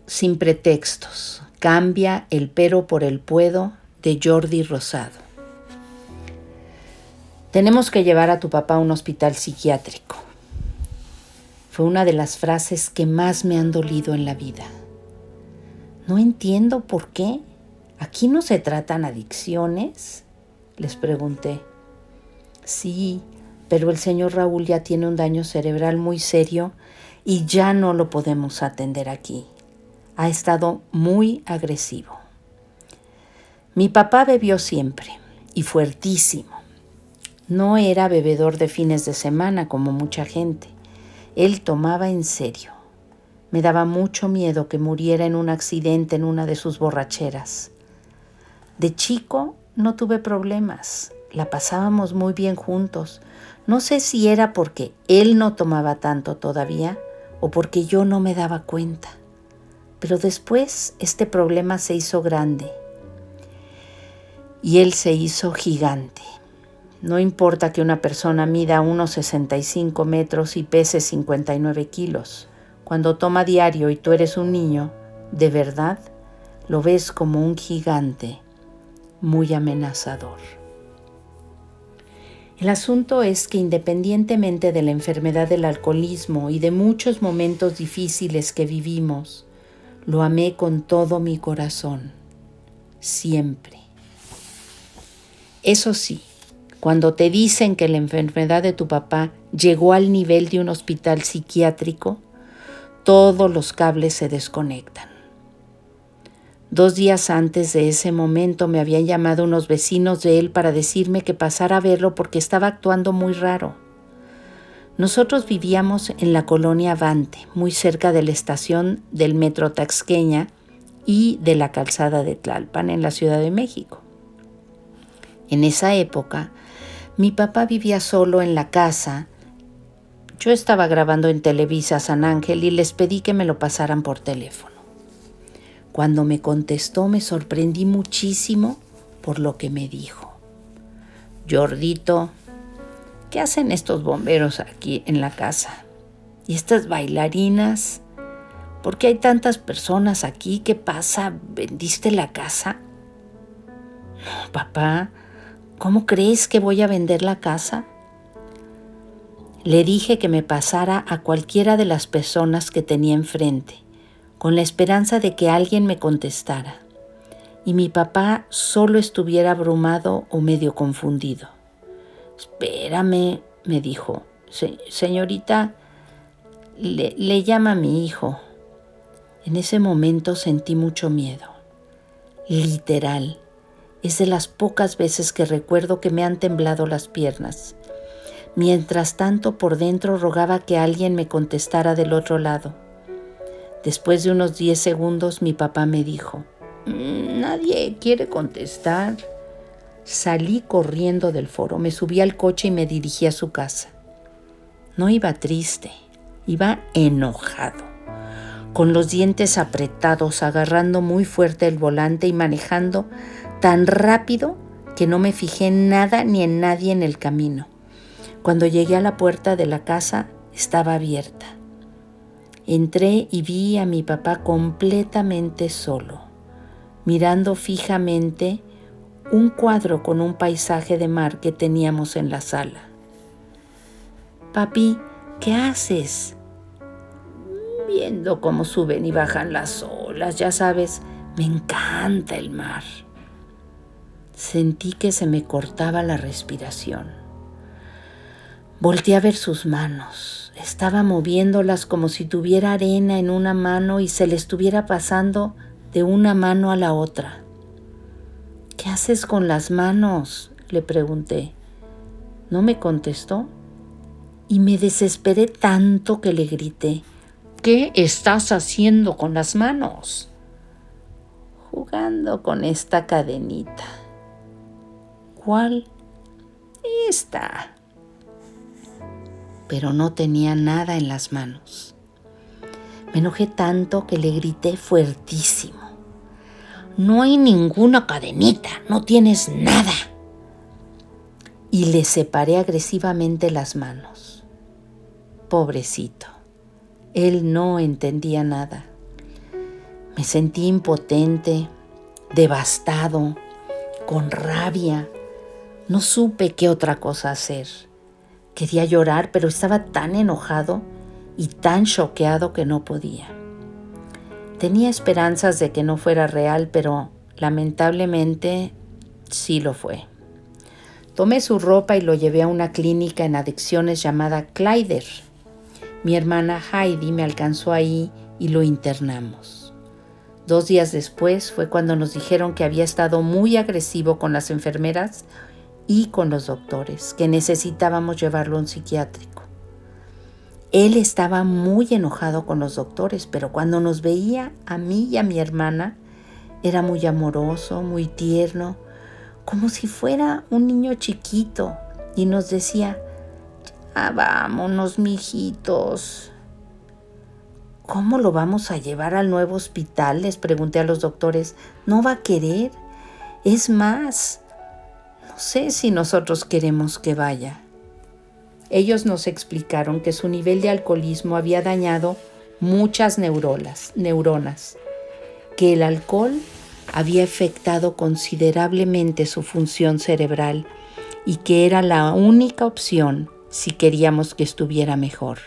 sin pretextos. Cambia el pero por el puedo, de Jordi Rosado. Tenemos que llevar a tu papá a un hospital psiquiátrico. Fue una de las frases que más me han dolido en la vida. No entiendo por qué. ¿Aquí no se tratan adicciones?, les pregunté. Sí, pero el señor Raúl ya tiene un daño cerebral muy serio y ya no lo podemos atender aquí. Ha estado muy agresivo. Mi papá bebió siempre y fuertísimo. No era bebedor de fines de semana como mucha gente. Él tomaba en serio. Me daba mucho miedo que muriera en un accidente en una de sus borracheras. De chico no tuve problemas. La pasábamos muy bien juntos. No sé si era porque él no tomaba tanto todavía o porque yo no me daba cuenta. Pero después este problema se hizo grande y él se hizo gigante. No importa que una persona mida unos 65 metros y pese 59 kilos. Cuando toma diario y tú eres un niño, de verdad, lo ves como un gigante muy amenazador. El asunto es que independientemente de la enfermedad del alcoholismo y de muchos momentos difíciles que vivimos, lo amé con todo mi corazón, siempre. Eso sí, cuando te dicen que la enfermedad de tu papá llegó al nivel de un hospital psiquiátrico, todos los cables se desconectan. 2 días antes de ese momento me habían llamado unos vecinos de él para decirme que pasara a verlo porque estaba actuando muy raro. Nosotros vivíamos en la colonia Avante, muy cerca de la estación del Metro Taxqueña y de la calzada de Tlalpan en la Ciudad de México. En esa época, mi papá vivía solo en la casa. Yo estaba grabando en Televisa San Ángel y les pedí que me lo pasaran por teléfono. Cuando me contestó me sorprendí muchísimo por lo que me dijo. Jordito, ¿qué hacen estos bomberos aquí en la casa? ¿Y estas bailarinas? ¿Por qué hay tantas personas aquí? ¿Qué pasa? ¿Vendiste la casa? No, papá, ¿cómo crees que voy a vender la casa? Le dije que me pasara a cualquiera de las personas que tenía enfrente, con la esperanza de que alguien me contestara, y mi papá solo estuviera abrumado o medio confundido. Espérame, me dijo. Señorita, le llama a mi hijo. En ese momento sentí mucho miedo. Literal. Es de las pocas veces que recuerdo que me han temblado las piernas. Mientras tanto, por dentro rogaba que alguien me contestara del otro lado. Después de unos 10 segundos, mi papá me dijo, nadie quiere contestar. Salí corriendo del foro, me subí al coche y me dirigí a su casa. No iba triste, iba enojado, con los dientes apretados, agarrando muy fuerte el volante y manejando tan rápido que no me fijé en nada ni en nadie en el camino. Cuando llegué a la puerta de la casa, estaba abierta. Entré y vi a mi papá completamente solo, mirando fijamente un cuadro con un paisaje de mar que teníamos en la sala. Papi, ¿qué haces? Viendo cómo suben y bajan las olas, ya sabes, me encanta el mar. Sentí que se me cortaba la respiración. Volteé a ver sus manos. Estaba moviéndolas como si tuviera arena en una mano y se le estuviera pasando de una mano a la otra. ¿Qué haces con las manos?, le pregunté. No me contestó y me desesperé tanto que le grité. ¿Qué estás haciendo con las manos? Jugando con esta cadenita. ¿Cuál? Esta. Pero no tenía nada en las manos. Me enojé tanto que le grité fuertísimo. No hay ninguna cadenita, no tienes nada. Y le separé agresivamente las manos. Pobrecito, él no entendía nada. Me sentí impotente, devastado, con rabia. No supe qué otra cosa hacer. Quería llorar, pero estaba tan enojado y tan choqueado que no podía. Tenía esperanzas de que no fuera real, pero lamentablemente sí lo fue. Tomé su ropa y lo llevé a una clínica en adicciones llamada Kleider. Mi hermana Heidi me alcanzó ahí y lo internamos. 2 días después fue cuando nos dijeron que había estado muy agresivo con las enfermeras y con los doctores, que necesitábamos llevarlo a un psiquiátrico. Él estaba muy enojado con los doctores, pero cuando nos veía a mí y a mi hermana, era muy amoroso, muy tierno, como si fuera un niño chiquito, y nos decía: vámonos, mijitos. ¿Cómo lo vamos a llevar al nuevo hospital?, les pregunté a los doctores. ¿No va a querer? Es más, no sé si nosotros queremos que vaya. Ellos nos explicaron que su nivel de alcoholismo había dañado muchas neuronas, que el alcohol había afectado considerablemente su función cerebral y que era la única opción si queríamos que estuviera mejor.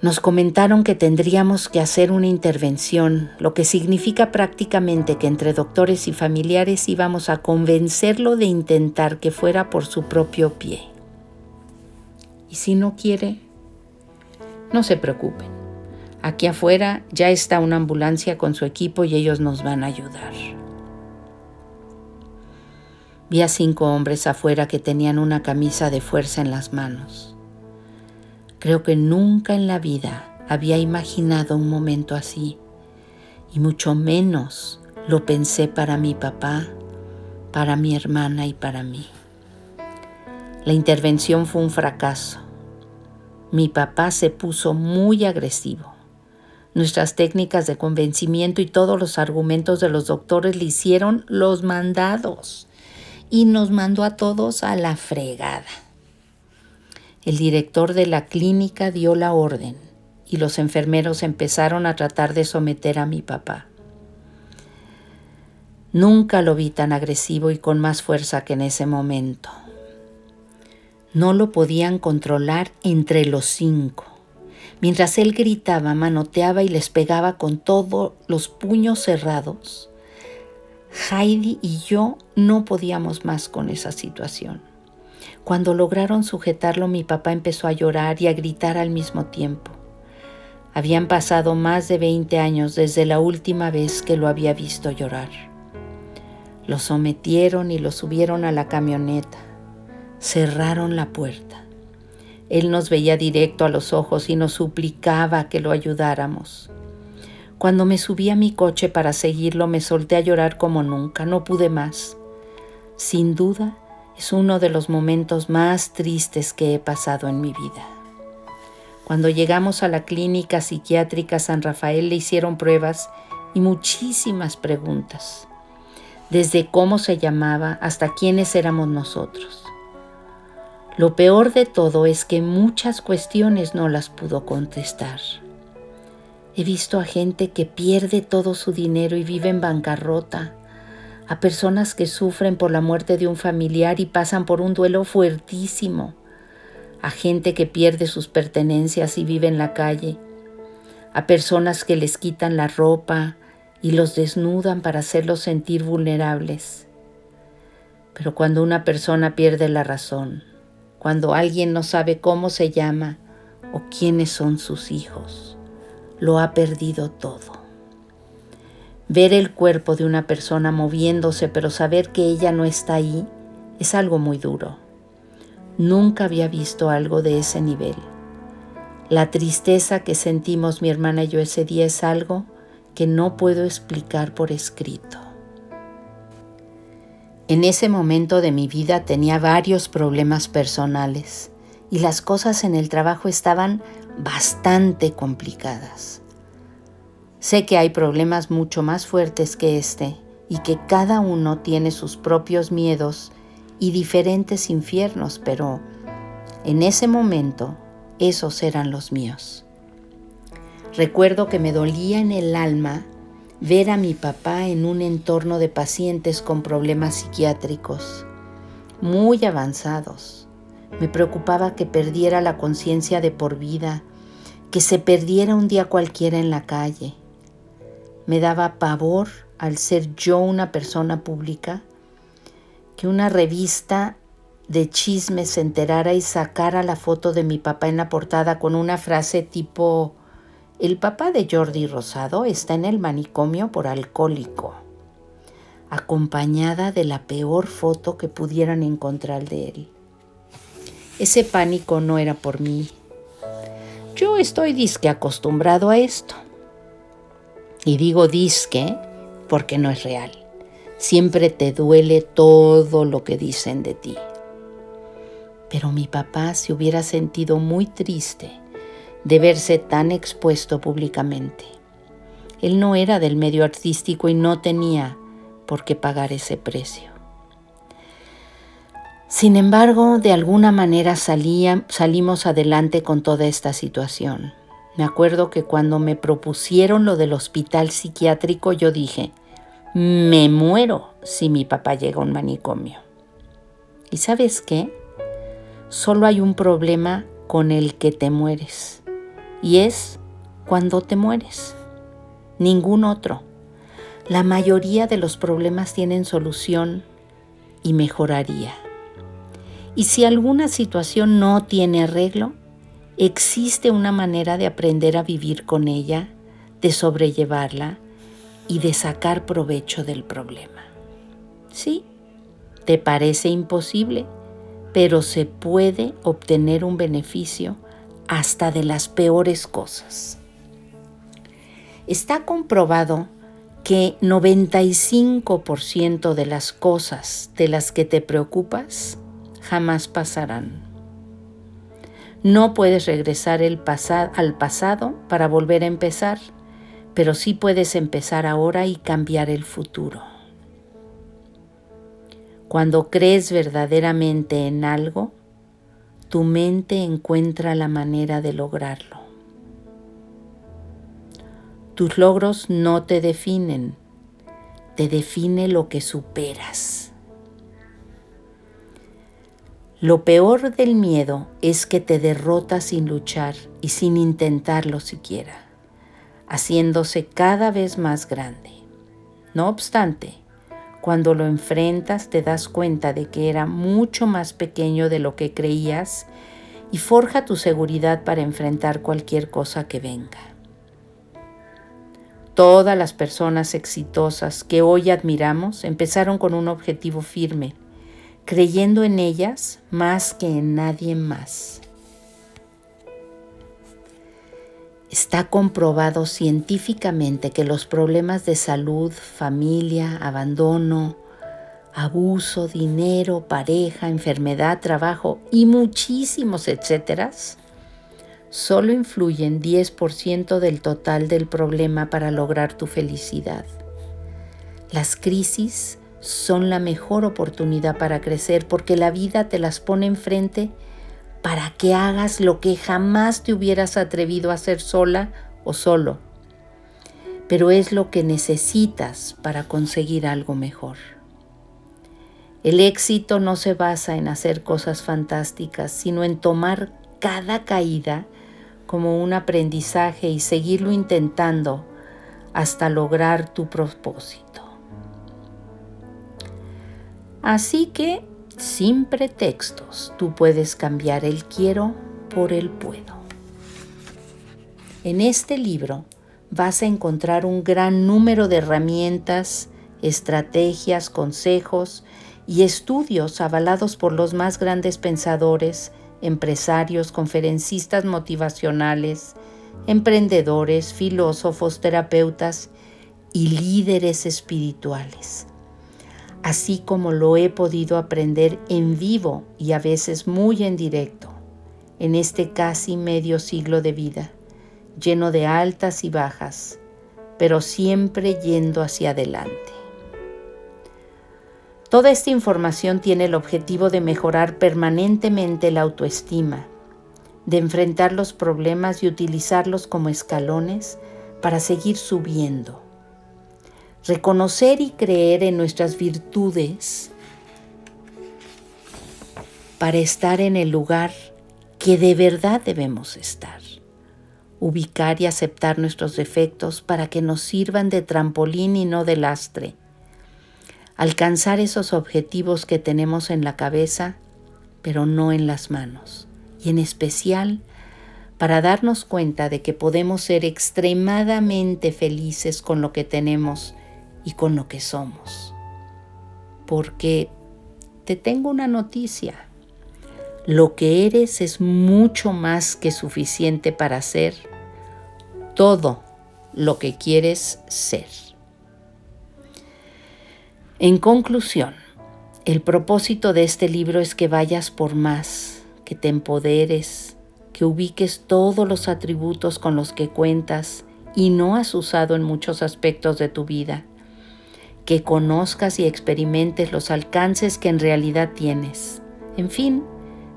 Nos comentaron que tendríamos que hacer una intervención, lo que significa prácticamente que entre doctores y familiares íbamos a convencerlo de intentar que fuera por su propio pie. ¿Y si no quiere? No se preocupen. Aquí afuera ya está una ambulancia con su equipo y ellos nos van a ayudar. Vi a 5 hombres afuera que tenían una camisa de fuerza en las manos. Creo que nunca en la vida había imaginado un momento así, y mucho menos lo pensé para mi papá, para mi hermana y para mí. La intervención fue un fracaso. Mi papá se puso muy agresivo. Nuestras técnicas de convencimiento y todos los argumentos de los doctores le hicieron los mandados y nos mandó a todos a la fregada. El director de la clínica dio la orden y los enfermeros empezaron a tratar de someter a mi papá. Nunca lo vi tan agresivo y con más fuerza que en ese momento. No lo podían controlar entre los 5. Mientras él gritaba, manoteaba y les pegaba con todos los puños cerrados. Heidi y yo no podíamos más con esa situación. Cuando lograron sujetarlo, mi papá empezó a llorar y a gritar al mismo tiempo. Habían pasado más de 20 años desde la última vez que lo había visto llorar. Lo sometieron y lo subieron a la camioneta. Cerraron la puerta. Él nos veía directo a los ojos y nos suplicaba que lo ayudáramos. Cuando me subí a mi coche para seguirlo, me solté a llorar como nunca. No pude más. Sin duda, es uno de los momentos más tristes que he pasado en mi vida. Cuando llegamos a la clínica psiquiátrica San Rafael, le hicieron pruebas y muchísimas preguntas, desde cómo se llamaba hasta quiénes éramos nosotros. Lo peor de todo es que muchas cuestiones no las pudo contestar. He visto a gente que pierde todo su dinero y vive en bancarrota, a personas que sufren por la muerte de un familiar y pasan por un duelo fuertísimo, a gente que pierde sus pertenencias y vive en la calle, a personas que les quitan la ropa y los desnudan para hacerlos sentir vulnerables. Pero cuando una persona pierde la razón, cuando alguien no sabe cómo se llama o quiénes son sus hijos, lo ha perdido todo. Ver el cuerpo de una persona moviéndose, pero saber que ella no está ahí, es algo muy duro. Nunca había visto algo de ese nivel. La tristeza que sentimos mi hermana y yo ese día es algo que no puedo explicar por escrito. En ese momento de mi vida tenía varios problemas personales y las cosas en el trabajo estaban bastante complicadas. Sé que hay problemas mucho más fuertes que este y que cada uno tiene sus propios miedos y diferentes infiernos, pero en ese momento esos eran los míos. Recuerdo que me dolía en el alma ver a mi papá en un entorno de pacientes con problemas psiquiátricos muy avanzados. Me preocupaba que perdiera la conciencia de por vida, que se perdiera un día cualquiera en la calle. Me daba pavor, al ser yo una persona pública, que una revista de chismes se enterara y sacara la foto de mi papá en la portada con una frase tipo: el papá de Jordi Rosado está en el manicomio por alcohólico, acompañada de la peor foto que pudieran encontrar de él. Ese pánico no era por mí. Yo estoy disque acostumbrado a esto. Y digo disque porque no es real. Siempre te duele todo lo que dicen de ti. Pero mi papá se hubiera sentido muy triste de verse tan expuesto públicamente. Él no era del medio artístico y no tenía por qué pagar ese precio. Sin embargo, de alguna manera salimos adelante con toda esta situación. Me acuerdo que cuando me propusieron lo del hospital psiquiátrico, yo dije: me muero si mi papá llega a un manicomio. ¿Y sabes qué? Solo hay un problema con el que te mueres, y es cuando te mueres. Ningún otro. La mayoría de los problemas tienen solución y mejoraría. Y si alguna situación no tiene arreglo, existe una manera de aprender a vivir con ella, de sobrellevarla y de sacar provecho del problema. Sí, te parece imposible, pero se puede obtener un beneficio hasta de las peores cosas. Está comprobado que 95% de las cosas de las que te preocupas jamás pasarán. No puedes regresar al pasado para volver a empezar, pero sí puedes empezar ahora y cambiar el futuro. Cuando crees verdaderamente en algo, tu mente encuentra la manera de lograrlo. Tus logros no te definen, te define lo que superas. Lo peor del miedo es que te derrota sin luchar y sin intentarlo siquiera, haciéndose cada vez más grande. No obstante, cuando lo enfrentas te das cuenta de que era mucho más pequeño de lo que creías y forja tu seguridad para enfrentar cualquier cosa que venga. Todas las personas exitosas que hoy admiramos empezaron con un objetivo firme, creyendo en ellas más que en nadie más. Está comprobado científicamente que los problemas de salud, familia, abandono, abuso, dinero, pareja, enfermedad, trabajo y muchísimos etcéteras solo influyen 10% del total del problema para lograr tu felicidad. Las crisis son la mejor oportunidad para crecer porque la vida te las pone enfrente para que hagas lo que jamás te hubieras atrevido a hacer sola o solo. Pero es lo que necesitas para conseguir algo mejor. El éxito no se basa en hacer cosas fantásticas, sino en tomar cada caída como un aprendizaje y seguirlo intentando hasta lograr tu propósito. Así que, sin pretextos, tú puedes cambiar el quiero por el puedo. En este libro vas a encontrar un gran número de herramientas, estrategias, consejos y estudios avalados por los más grandes pensadores, empresarios, conferencistas motivacionales, emprendedores, filósofos, terapeutas y líderes espirituales, así como lo he podido aprender en vivo y a veces muy en directo, en este casi medio siglo de vida, lleno de altas y bajas, pero siempre yendo hacia adelante. Toda esta información tiene el objetivo de mejorar permanentemente la autoestima, de enfrentar los problemas y utilizarlos como escalones para seguir subiendo. Reconocer y creer en nuestras virtudes para estar en el lugar que de verdad debemos estar. Ubicar y aceptar nuestros defectos para que nos sirvan de trampolín y no de lastre. Alcanzar esos objetivos que tenemos en la cabeza, pero no en las manos. Y en especial, para darnos cuenta de que podemos ser extremadamente felices con lo que tenemos y con lo que somos. Porque te tengo una noticia. Lo que eres es mucho más que suficiente para ser todo lo que quieres ser. En conclusión, el propósito de este libro es que vayas por más, que te empoderes, que ubiques todos los atributos con los que cuentas y no has usado en muchos aspectos de tu vida, que conozcas y experimentes los alcances que en realidad tienes. En fin,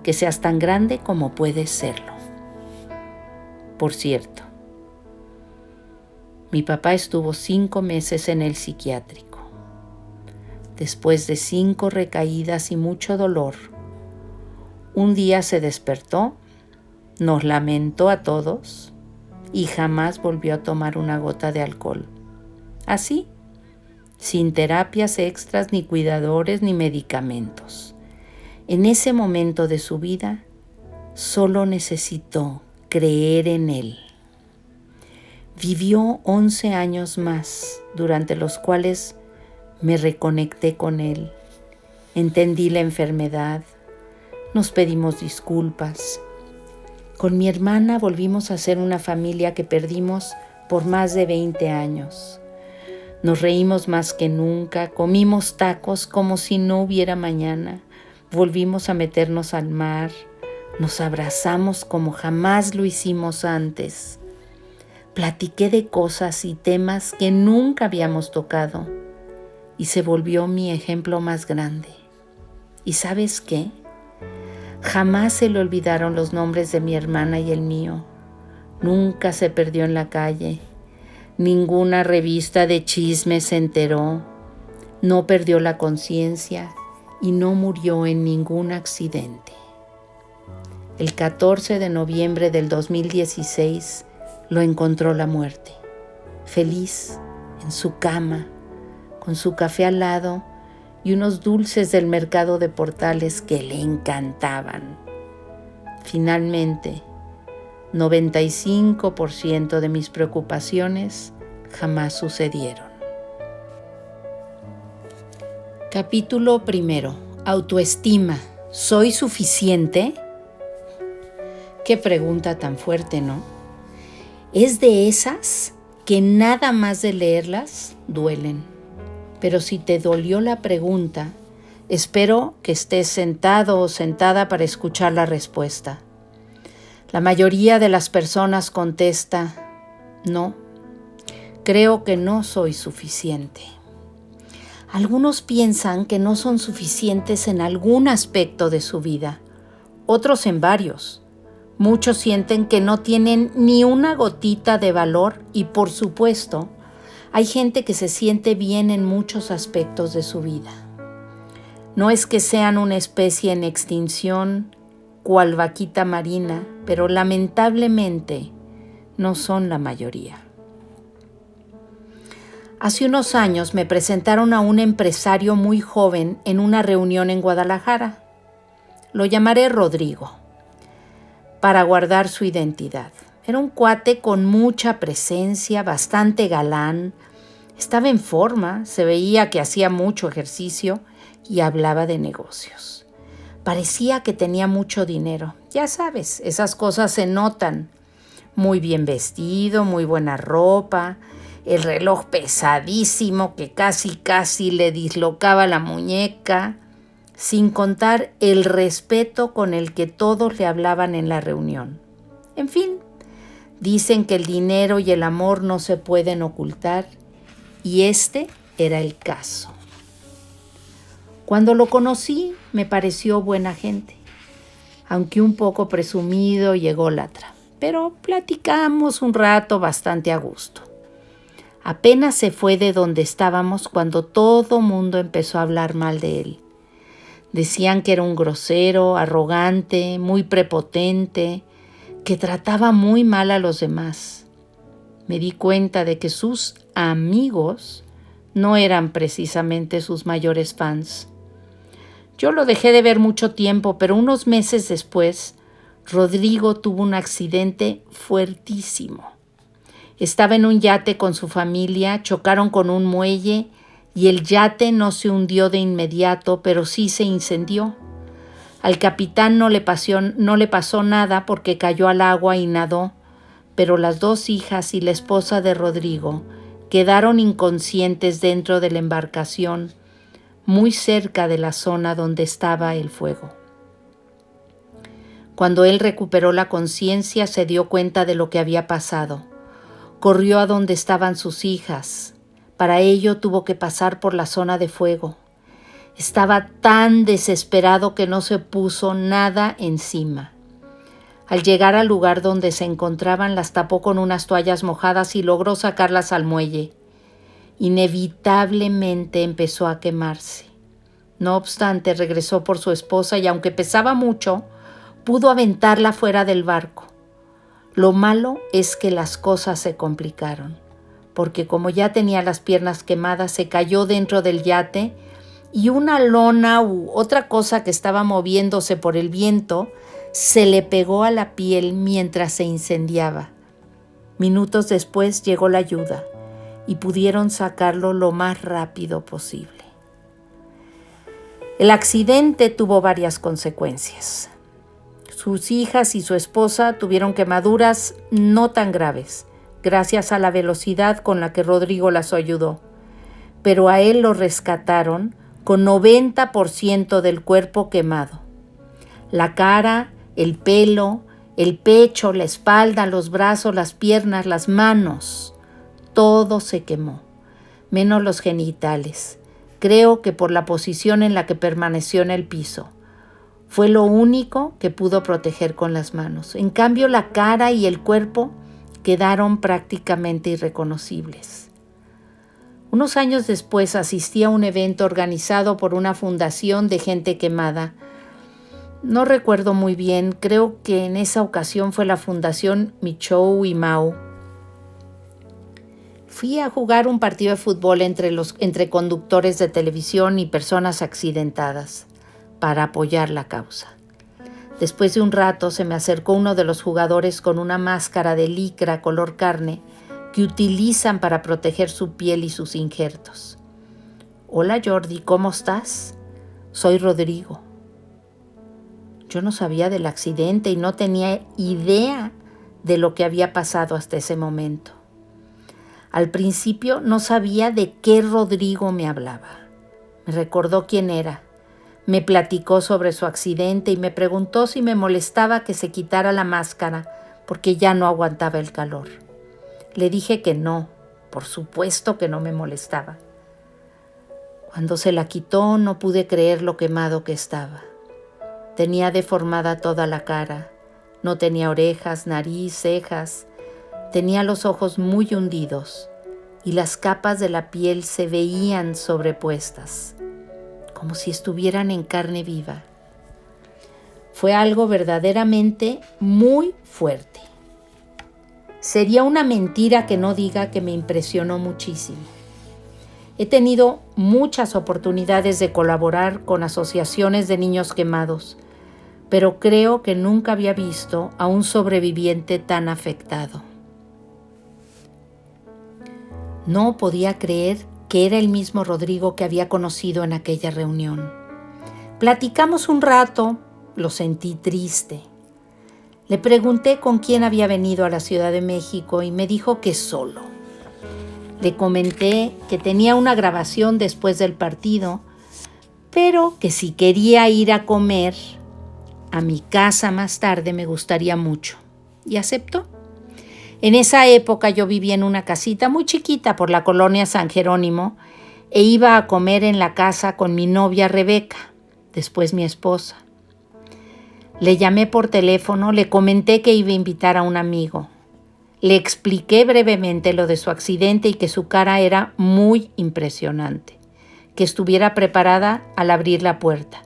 que seas tan grande como puedes serlo. Por cierto, mi papá estuvo 5 meses en el psiquiátrico. Después de 5 recaídas y mucho dolor, un día se despertó, nos lamentó a todos y jamás volvió a tomar una gota de alcohol. Así, sin terapias extras, ni cuidadores, ni medicamentos. En ese momento de su vida, solo necesitó creer en él. Vivió 11 años más, durante los cuales me reconecté con él. Entendí la enfermedad, nos pedimos disculpas. Con mi hermana volvimos a ser una familia que perdimos por más de 20 años. Nos reímos más que nunca, comimos tacos como si no hubiera mañana. Volvimos a meternos al mar, nos abrazamos como jamás lo hicimos antes. Platiqué de cosas y temas que nunca habíamos tocado y se volvió mi ejemplo más grande. ¿Y sabes qué? Jamás se le olvidaron los nombres de mi hermana y el mío. Nunca se perdió en la calle. Ninguna revista de chismes se enteró. No perdió la conciencia y no murió en ningún accidente. El 14 de noviembre del 2016 lo encontró la muerte, feliz, en su cama, con su café al lado y unos dulces del mercado de Portales que le encantaban. Finalmente, 95% de mis preocupaciones jamás sucedieron. Capítulo 1. Autoestima. ¿Soy suficiente? Qué pregunta tan fuerte, ¿no? Es de esas que nada más de leerlas duelen. Pero si te dolió la pregunta, espero que estés sentado o sentada para escuchar la respuesta. La mayoría de las personas contesta, no, creo que no soy suficiente. Algunos piensan que no son suficientes en algún aspecto de su vida, otros en varios. Muchos sienten que no tienen ni una gotita de valor y, por supuesto, hay gente que se siente bien en muchos aspectos de su vida. No es que sean una especie en extinción, cual vaquita marina, pero lamentablemente no son la mayoría. Hace unos años me presentaron a un empresario muy joven en una reunión en Guadalajara. Lo llamaré Rodrigo, para guardar su identidad. Era un cuate con mucha presencia, bastante galán. Estaba en forma, se veía que hacía mucho ejercicio y hablaba de negocios. Parecía que tenía mucho dinero. Ya sabes, esas cosas se notan. Muy bien vestido, muy buena ropa, el reloj pesadísimo que casi le dislocaba la muñeca, sin contar el respeto con el que todos le hablaban en la reunión. En fin, dicen que el dinero y el amor no se pueden ocultar, y este era el caso. Cuando lo conocí, me pareció buena gente. aunque un poco presumido y ególatra, pero platicamos un rato bastante a gusto. Apenas se fue de donde estábamos cuando todo mundo empezó a hablar mal de él. Decían que era un grosero, arrogante, muy prepotente, que trataba muy mal a los demás. Me di cuenta de que sus amigos no eran precisamente sus mayores fans. Yo lo dejé de ver mucho tiempo, pero unos meses después, Rodrigo tuvo un accidente fuertísimo. Estaba en un yate con su familia, chocaron con un muelle y el yate no se hundió de inmediato, pero sí se incendió. Al capitán no le pasó nada porque cayó al agua y nadó, pero las 2 hijas y la esposa de Rodrigo quedaron inconscientes dentro de la embarcación, muy cerca de la zona donde estaba el fuego. Cuando él recuperó la conciencia, se dio cuenta de lo que había pasado. Corrió a donde estaban sus hijas. Para ello tuvo que pasar por la zona de fuego. Estaba tan desesperado que no se puso nada encima. Al llegar al lugar donde se encontraban, las tapó con unas toallas mojadas y logró sacarlas al muelle. Inevitablemente empezó a quemarse. No obstante, regresó por su esposa y aunque pesaba mucho, pudo aventarla fuera del barco. Lo malo es que las cosas se complicaron, porque como ya tenía las piernas quemadas, se cayó dentro del yate y una lona u otra cosa que estaba moviéndose por el viento se le pegó a la piel mientras se incendiaba. Minutos después llegó la ayuda y pudieron sacarlo lo más rápido posible. El accidente tuvo varias consecuencias. Sus hijas y su esposa tuvieron quemaduras no tan graves, gracias a la velocidad con la que Rodrigo las ayudó, pero a él lo rescataron con 90% del cuerpo quemado. La cara, el pelo, el pecho, la espalda, los brazos, las piernas, las manos, todo se quemó, menos los genitales. Creo que por la posición en la que permaneció en el piso. Fue lo único que pudo proteger con las manos. En cambio, la cara y el cuerpo quedaron prácticamente irreconocibles. Unos años después asistí a un evento organizado por una fundación de gente quemada. No recuerdo muy bien, creo que en esa ocasión fue la Fundación Michoud y Mau. Fui a jugar un partido de fútbol entre conductores de televisión y personas accidentadas para apoyar la causa. Después de un rato se me acercó uno de los jugadores con una máscara de licra color carne que utilizan para proteger su piel y sus injertos. Hola Jordi, ¿cómo estás? Soy Rodrigo. Yo no sabía del accidente y no tenía idea de lo que había pasado hasta ese momento. Al principio no sabía de qué Rodrigo me hablaba. Me recordó quién era. Me platicó sobre su accidente y me preguntó si me molestaba que se quitara la máscara porque ya no aguantaba el calor. Le dije que no, por supuesto que no me molestaba. Cuando se la quitó no pude creer lo quemado que estaba. Tenía deformada toda la cara, no tenía orejas, nariz, cejas, tenía los ojos muy hundidos y las capas de la piel se veían sobrepuestas, como si estuvieran en carne viva. Fue algo verdaderamente muy fuerte. Sería una mentira que no diga que me impresionó muchísimo. He tenido muchas oportunidades de colaborar con asociaciones de niños quemados, pero creo que nunca había visto a un sobreviviente tan afectado. No podía creer que era el mismo Rodrigo que había conocido en aquella reunión. Platicamos un rato, lo sentí triste. Le pregunté con quién había venido a la Ciudad de México y me dijo que solo. Le comenté que tenía una grabación después del partido, pero que si quería ir a comer a mi casa más tarde me gustaría mucho. Y aceptó. En esa época yo vivía en una casita muy chiquita por la colonia San Jerónimo e iba a comer en la casa con mi novia Rebeca, después mi esposa. Le llamé por teléfono, le comenté que iba a invitar a un amigo. Le expliqué brevemente lo de su accidente y que su cara era muy impresionante, que estuviera preparada al abrir la puerta.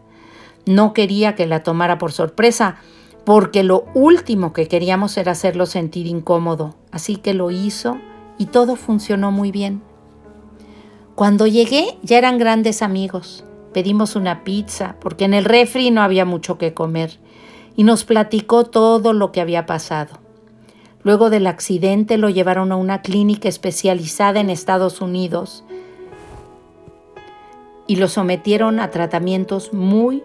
No quería que la tomara por sorpresa, porque lo último que queríamos era hacerlo sentir incómodo, así que lo hizo y todo funcionó muy bien. Cuando llegué ya eran grandes amigos. Pedimos una pizza porque en el refri no había mucho que comer y nos platicó todo lo que había pasado. Luego del accidente lo llevaron a una clínica especializada en Estados Unidos y lo sometieron a tratamientos muy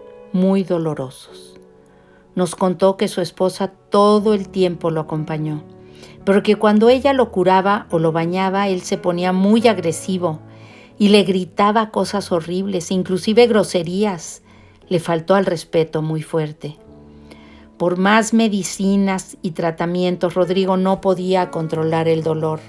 dolorosos. Nos contó que su esposa todo el tiempo lo acompañó, pero que cuando ella lo curaba o lo bañaba, él se ponía muy agresivo y le gritaba cosas horribles, inclusive groserías. Le faltó al respeto muy fuerte. Por más medicinas y tratamientos, Rodrigo no podía controlar el dolor.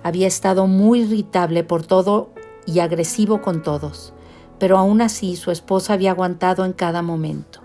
Había estado muy irritable por todo y agresivo con todos, pero aún así su esposa había aguantado en cada momento.